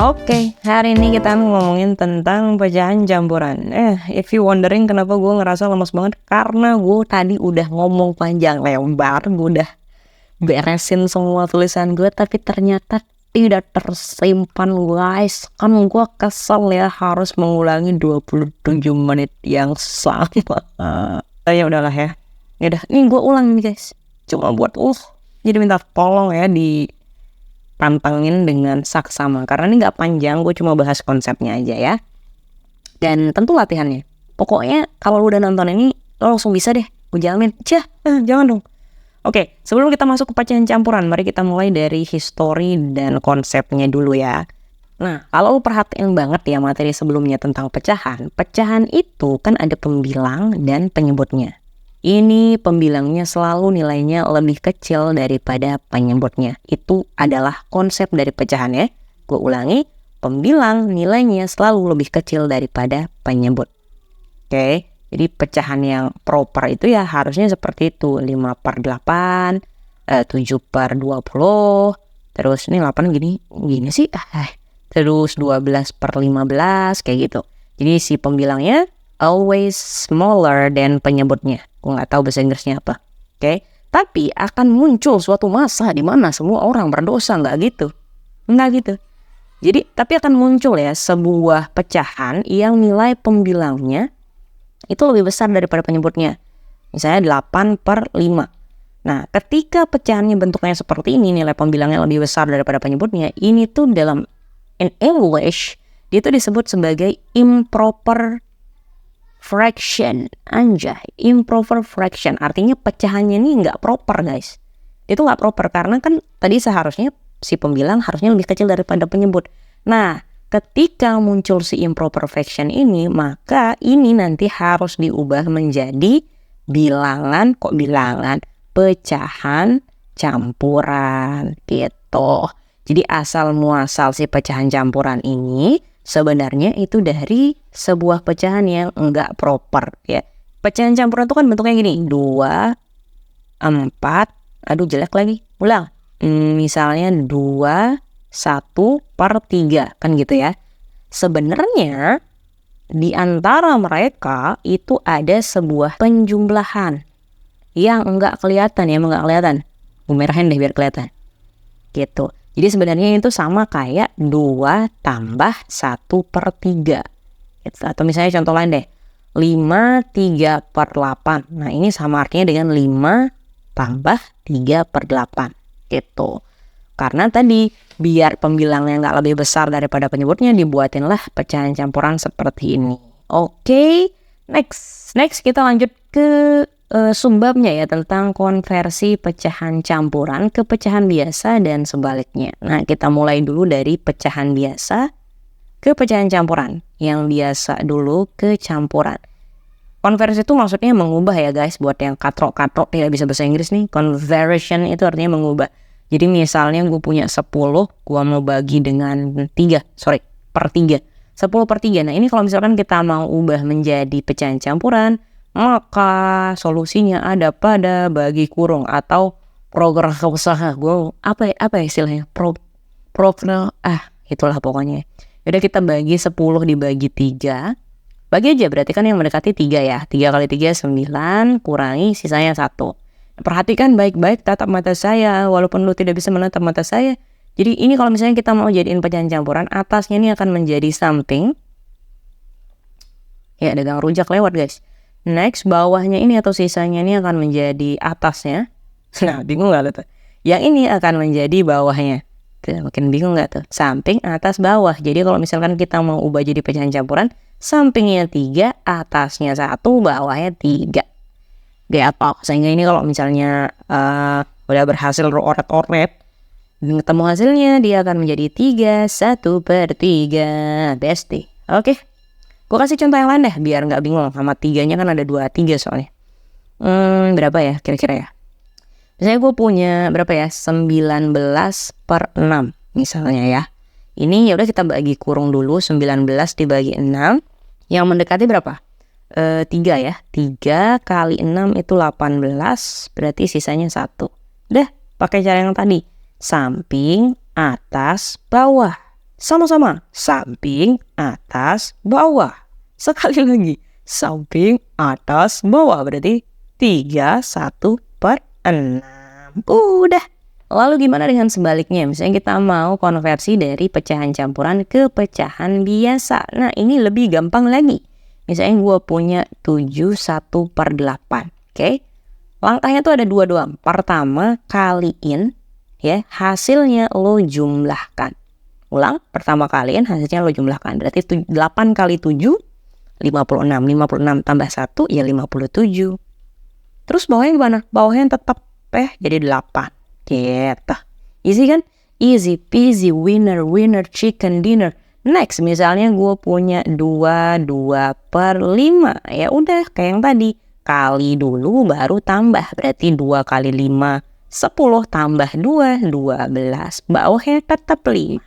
Oke, hari ini kita ngomongin tentang pecahan campuran. If you wondering kenapa gue ngerasa lemes banget, karena gue tadi udah ngomong panjang lebar, gue udah beresin semua tulisan gue, tapi ternyata tidak tersimpan guys. Kan gue kesel ya harus mengulangi 27 menit yang sama. Ya udahlah ya. Yaudah, ini gue ulang nih guys. Cuma buat jadi minta tolong ya pantengin dengan saksama, karena ini nggak panjang, gue cuma bahas konsepnya aja ya, dan tentu latihannya. Pokoknya kalau lu udah nonton ini lo langsung bisa deh, gue jamin. Jangan dong. Oke, sebelum kita masuk ke pecahan campuran, mari kita mulai dari history dan konsepnya dulu ya. Nah, kalau lu perhatiin banget ya materi sebelumnya tentang pecahan itu kan ada pembilang dan penyebutnya. Ini pembilangnya selalu nilainya lebih kecil daripada penyebutnya. Itu adalah konsep dari pecahan ya. Gue ulangi, pembilang nilainya selalu lebih kecil daripada penyebut. Oke, jadi pecahan yang proper itu ya harusnya seperti itu. 5/8, 7/20, terus ini 8 gini sih. Terus 12/15 kayak gitu. Jadi si pembilangnya always smaller than penyebutnya. Gue nggak tahu bahasa Inggrisnya apa. Oke, tapi akan muncul suatu masa di mana semua orang berdosa, nggak gitu. Jadi tapi akan muncul ya sebuah pecahan yang nilai pembilangnya itu lebih besar daripada penyebutnya. Misalnya 8/5. Nah, ketika pecahannya bentuknya seperti ini, nilai pembilangnya lebih besar daripada penyebutnya, ini tuh dalam in English dia tuh disebut sebagai improper fraction. Improper fraction artinya pecahannya ini nggak proper guys. Itu nggak proper karena kan tadi seharusnya si pembilang harusnya lebih kecil daripada penyebut. Nah, ketika muncul si improper fraction ini, maka ini nanti harus diubah menjadi pecahan campuran gitu. Jadi asal muasal si pecahan campuran ini sebenarnya itu dari sebuah pecahan yang enggak proper ya. Pecahan campuran itu kan bentuknya gini, 2, 4, jelek lagi, ulang. Misalnya 2, 1/3 kan gitu ya. Sebenarnya di antara mereka itu ada sebuah penjumlahan yang enggak kelihatan. Gue merahin deh biar kelihatan. Gitu. Jadi sebenarnya itu sama kayak 2 tambah 1/3. Atau misalnya contoh lain deh, 5 3/8. Nah ini sama artinya dengan 5 tambah 3/8 gitu. Karena tadi biar pembilangnya nggak lebih besar daripada penyebutnya, dibuatinlah pecahan campuran seperti ini. Oke, next kita lanjut ke sumbabnya ya, tentang konversi pecahan campuran ke pecahan biasa dan sebaliknya. Nah, kita mulai dulu dari pecahan biasa ke pecahan campuran. Yang biasa dulu ke campuran. Konversi itu maksudnya mengubah ya guys, buat yang katrok tidak bisa bahasa Inggris nih. Conversion itu artinya mengubah. Jadi misalnya gue punya 10, gue mau bagi dengan 3, per 3. 10/3. Nah, ini kalau misalkan kita mau ubah menjadi pecahan campuran, maka solusinya ada pada bagi kurung atau program usaha. Gue apa ya istilahnya, itulah pokoknya. Udah kita bagi 10 dibagi 3, bagi aja, berarti kan yang mendekati 3 ya. 3 kali 3 9, kurangi sisanya 1. Perhatikan baik-baik tatap mata saya, walaupun lu tidak bisa menatap mata saya. Jadi ini kalau misalnya kita mau jadiin pecahan campuran, atasnya ini akan menjadi samping ya, ada gang rujak lewat guys. Next, bawahnya ini atau sisanya ini akan menjadi atasnya. Nah, bingung gak tuh? Yang ini akan menjadi bawahnya. Tuh, makin bingung gak tuh? Samping, atas, bawah. Jadi kalau misalkan kita mau ubah jadi pecahan campuran, sampingnya 3, atasnya 1, bawahnya 3. Kayak apa? Sehingga ini kalau misalnya udah berhasil oret-oret, ketemu hasilnya, dia akan menjadi 3, 1/3. Besti. Oke. Gue kasih contoh yang lain deh, biar gak bingung. Sama 3-nya kan ada 2, 3 soalnya. Berapa ya kira-kira ya? Misalnya gue punya berapa ya, 19/6 misalnya ya. Ini ya udah kita bagi kurung dulu, 19 dibagi 6. Yang mendekati berapa? 3 ya. 3 kali 6 itu 18, berarti sisanya 1. Udah, pakai cara yang tadi. Samping, atas, bawah. Sama-sama, samping, atas, bawah. Sekali lagi, samping, atas, bawah. Berarti 3, 1/6. Udah. Lalu gimana dengan sebaliknya? Misalnya kita mau konversi dari pecahan campuran ke pecahan biasa. Nah, ini lebih gampang lagi. Misalnya gue punya 7 1/8. Oke. Langkahnya tuh ada 2 doang. Pertama, kaliin ya, hasilnya lo jumlahkan. Ulang, pertama kaliin hasilnya lo jumlahkan. Berarti 8 kali 7 56. 56 tambah 1 ya 57. Terus bawahnya gimana? Bawahnya tetap jadi 8. Gitu. Easy kan? Easy peasy winner chicken dinner. Next, misalnya gue punya 2/5. Ya udah kayak yang tadi. Kali dulu baru tambah. Berarti 2 kali 5 10 tambah 2 12. Bawahnya tetap 5.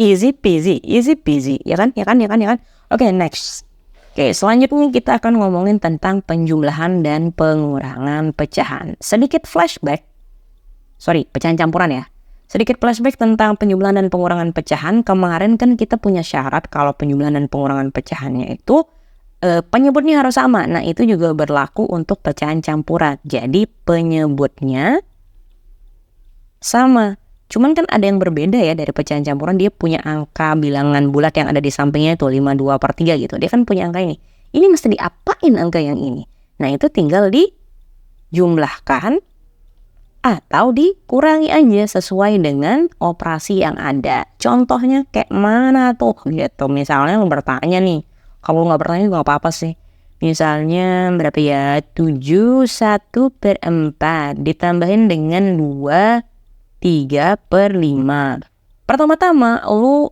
Easy peasy ya kan? Oke, next. Oke, selanjutnya kita akan ngomongin tentang penjumlahan dan pengurangan pecahan. Sedikit flashback. Pecahan campuran ya. Sedikit flashback tentang penjumlahan dan pengurangan pecahan. Kemarin kan kita punya syarat kalau penjumlahan dan pengurangan pecahannya itu penyebutnya harus sama. Nah, itu juga berlaku untuk pecahan campuran. Jadi penyebutnya sama. Cuman kan ada yang berbeda ya dari pecahan campuran. Dia punya angka bilangan bulat yang ada di sampingnya itu 52/3 gitu. Dia kan punya angka ini. Ini mesti diapain angka yang ini? Nah, itu tinggal dijumlahkan atau dikurangi aja sesuai dengan operasi yang ada. Contohnya kayak mana tuh gitu. Misalnya lo bertanya nih. Kalau nggak bertanya juga nggak apa-apa sih. Misalnya berapa ya? 7 1/4 ditambahin dengan 2 3/5. Pertama-tama lu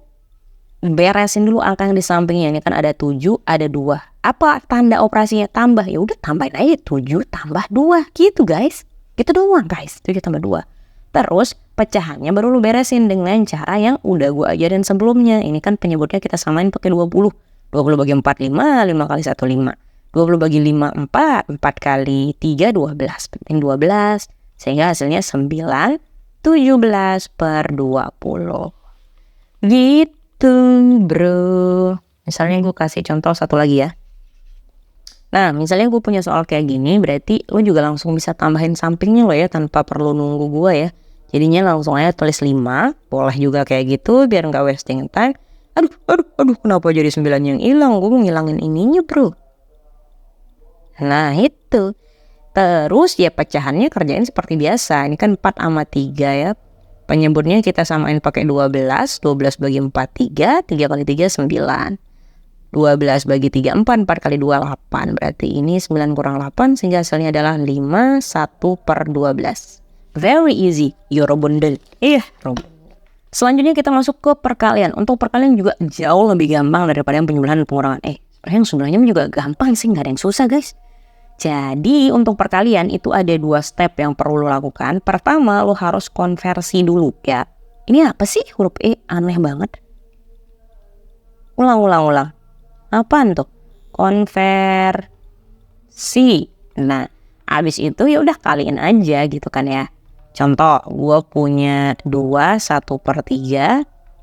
beresin dulu angka yang di sampingnya. Ini kan ada 7, ada 2. Apa tanda operasinya? Tambah. Ya udah tambahin aja 7 tambah 2 gitu guys. Gitu doang guys. 7 tambah 2. Terus pecahannya baru lu beresin dengan cara yang udah gua ajarin sebelumnya. Ini kan penyebutnya kita samain pakai 20. 20 bagi 4 5, 5 kali 1 5. 20 bagi 5 4, 4 kali 3 12. Penting 12 sehingga hasilnya 9 17/20. Gitu bro. Misalnya gue kasih contoh satu lagi ya. Nah, misalnya gue punya soal kayak gini, berarti lo juga langsung bisa tambahin sampingnya lo ya, tanpa perlu nunggu gue ya. Jadinya langsung aja tulis 5, boleh juga kayak gitu biar nggak wasting time. Aduh, kenapa jadi 9 yang hilang? Gue mau ngilangin ininya bro. Nah itu. Terus ya pecahannya kerjain seperti biasa. Ini kan 4 sama 3 ya. Penyebutnya kita samain pakai 12. 12 bagi 4 3. 3 kali 3 9. 12 bagi 3 4. 4 kali 2 8. Berarti ini 9 kurang 8 sehingga hasilnya adalah 5 1/12. Very easy. You're bundle. Iya, selanjutnya kita masuk ke perkalian. Untuk perkalian juga jauh lebih gampang daripada yang penjumlahan dan pengurangan. Yang sebenarnya juga gampang sih, nggak ada yang susah guys. Jadi untuk perkalian itu ada 2 step yang perlu lo lakukan. Pertama, lo harus konversi dulu ya. Ini apa sih huruf E? Aneh banget. Ulang. Apaan tuh? Konversi. Nah, abis itu ya udah kaliin aja gitu kan ya. Contoh, gue punya 2 1/3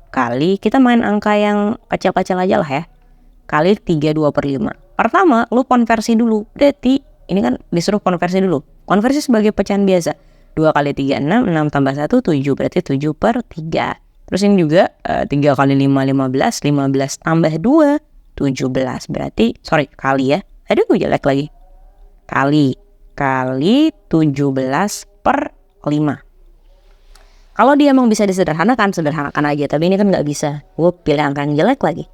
kali, kita main angka yang kecil-kecil aja lah ya. Kali 3 2/5. Pertama, lu konversi dulu. Berarti ini kan disuruh konversi dulu. Konversi sebagai pecahan biasa. 2 kali 3 6, 6 tambah 1 7. Berarti 7/3. Terus ini juga 3 kali 5 15, 15 tambah 2 17. Berarti kali ya. Aduh jelek lagi. Kali 17/5. Kalau dia emang bisa disederhanakan, sederhanakan aja. Tapi ini kan nggak bisa. Gue pilih angka yang jelek lagi.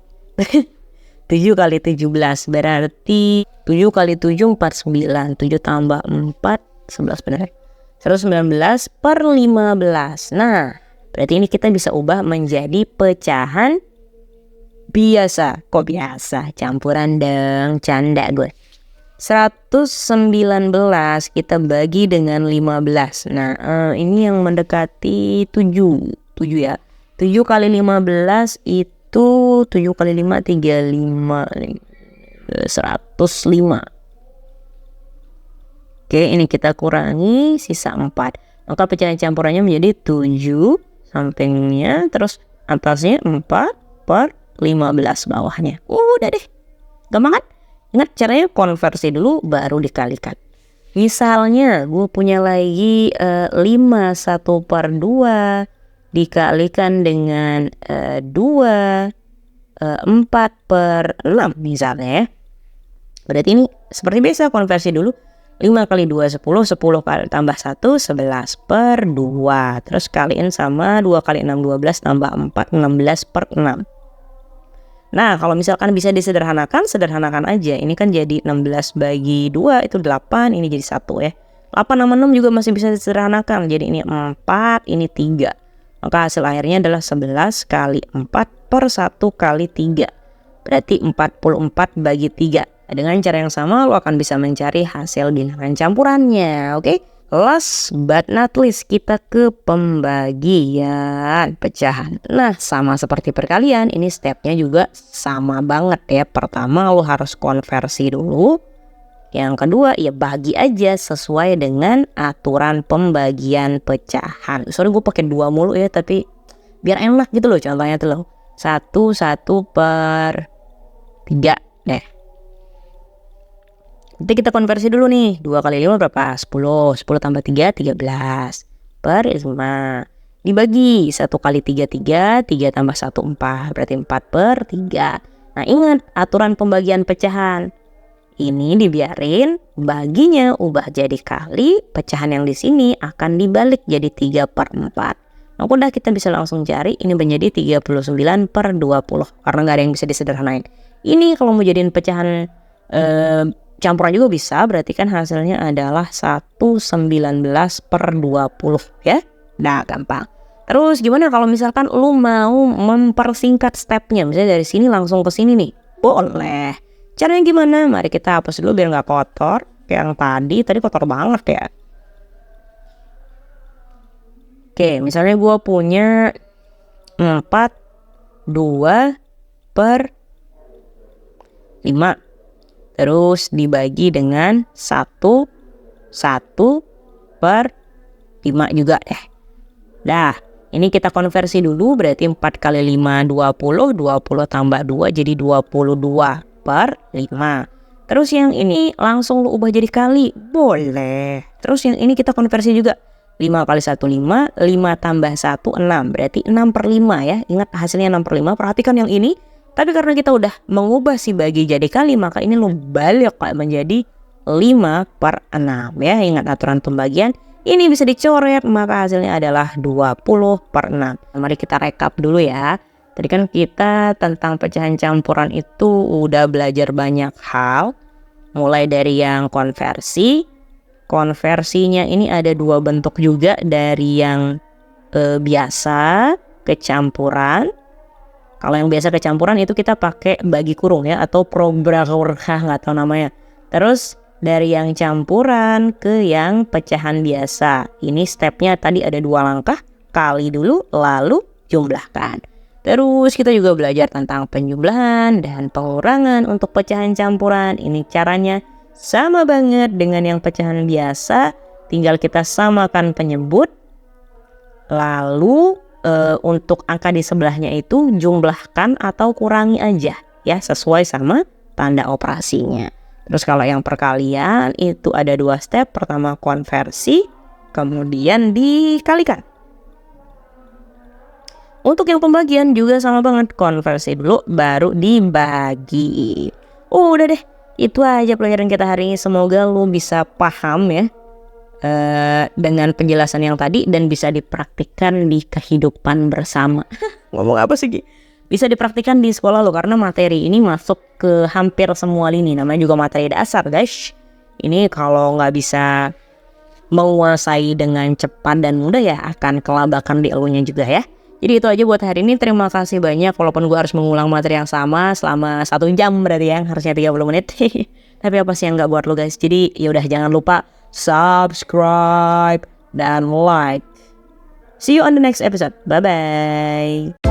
7 kali 17 berarti 7 kali 7 49. 7 tambah 4 11 benar. 119/15. Nah, berarti ini kita bisa ubah menjadi pecahan biasa. Kok biasa? Campuran dong, canda gue. 119 kita bagi dengan 15. Nah, ini yang mendekati 7 ya. 7 kali 15 itu 7 kali 5 35 105. Oke, ini kita kurangi sisa 4. Maka pecahan campurannya menjadi 7 sampingnya terus atasnya 4/15 bawahnya. Udah deh, gampang kan? Ingat caranya konversi dulu baru dikalikan. Misalnya gue punya lagi 5/1/2 dikalikan dengan 4/6 misalnya ya. Berarti ini seperti biasa konversi dulu. 5 kali 2 10, 10 kali tambah 1 11/2. Terus kaliin sama 2 kali 6 12 tambah 4 16/6. Nah kalau misalkan bisa disederhanakan, sederhanakan aja. Ini kan jadi 16 bagi 2 itu 8, ini jadi 1 ya. 8 sama 6 juga masih bisa disederhanakan. Jadi ini 4, ini 3. Maka hasil akhirnya adalah 11 kali 4/1 kali 3. Berarti 44 bagi 3. Dengan cara yang sama lo akan bisa mencari hasil bilangan campurannya. Oke? Last but not least, kita ke pembagian pecahan. Nah sama seperti perkalian, ini stepnya juga sama banget ya. Pertama lo harus konversi dulu. Yang kedua ya bagi aja sesuai dengan aturan pembagian pecahan. Sorry gue pakai 2 mulu ya, tapi biar enak gitu loh. Contohnya tuh lo 1/3 deh. Nanti kita konversi dulu nih. 2 kali 5 berapa? 10. 10 tambah 3 13/5. Dibagi 1 kali 3 3. 3 tambah 1 4. Berarti 4/3. Nah ingat aturan pembagian pecahan. Ini dibiarin, baginya ubah jadi kali, pecahan yang di sini akan dibalik jadi 3/4. Nah udah kita bisa langsung cari, ini menjadi 39/20 karena nggak ada yang bisa disederhanain. Ini kalau mau jadiin pecahan campuran juga bisa, berarti kan hasilnya adalah 1/19/20 ya. Nah gampang. Terus gimana kalau misalkan lu mau mempersingkat stepnya, misalnya dari sini langsung ke sini nih, boleh. Caranya gimana? Mari kita hapus dulu biar nggak kotor. Kayak yang tadi kotor banget ya. Oke, misalnya gue punya 4/2/5. Terus dibagi dengan 1/1/5 juga deh. Dah, ini kita konversi dulu, berarti 4 kali 5 20, 20 tambah 2 jadi 22/5. Terus yang ini langsung lu ubah jadi kali, boleh. Terus yang ini kita konversi juga. 5 kali 1 5, 5 tambah 1 6, berarti 6/5 ya. Ingat hasilnya 6/5, perhatikan yang ini. Tapi karena kita udah mengubah si bagi jadi kali, maka ini lu balik menjadi 5/6 ya. Ingat aturan pembagian. Ini bisa dicoret, maka hasilnya adalah 20/6. Mari kita rekap dulu ya. Tadi kan kita tentang pecahan campuran itu udah belajar banyak hal. Mulai dari yang konversi. Konversinya ini ada 2 bentuk juga, dari yang biasa ke campuran. Kalau yang biasa kecampuran itu kita pakai bagi kurung ya, atau nggak tahu namanya. Terus dari yang campuran ke yang pecahan biasa. Ini stepnya tadi ada 2 langkah, kali dulu lalu jumlahkan. Terus kita juga belajar tentang penjumlahan dan pengurangan untuk pecahan campuran. Ini caranya sama banget dengan yang pecahan biasa, tinggal kita samakan penyebut. Lalu untuk angka di sebelahnya itu jumlahkan atau kurangi aja ya, sesuai sama tanda operasinya. Terus kalau yang perkalian itu ada 2 step. Pertama konversi, kemudian dikalikan. Untuk yang pembagian juga sama banget, konversi dulu baru dibagi. Udah deh, itu aja pelajaran kita hari ini. Semoga lu bisa paham ya dengan penjelasan yang tadi dan bisa dipraktikkan di kehidupan bersama. Ngomong apa sih Gi? Bisa dipraktikkan di sekolah lo, karena materi ini masuk ke hampir semua lini. Namanya juga materi dasar guys. Ini kalau nggak bisa menguasai dengan cepat dan mudah ya akan kelabakan di elunya juga ya. Jadi itu aja buat hari ini. Terima kasih banyak. Walaupun gue harus mengulang materi yang sama selama 1 jam berarti ya, harusnya 30 menit. Tapi apa sih yang nggak buat lo guys. Jadi yaudah, jangan lupa subscribe dan like. See you on the next episode. Bye bye.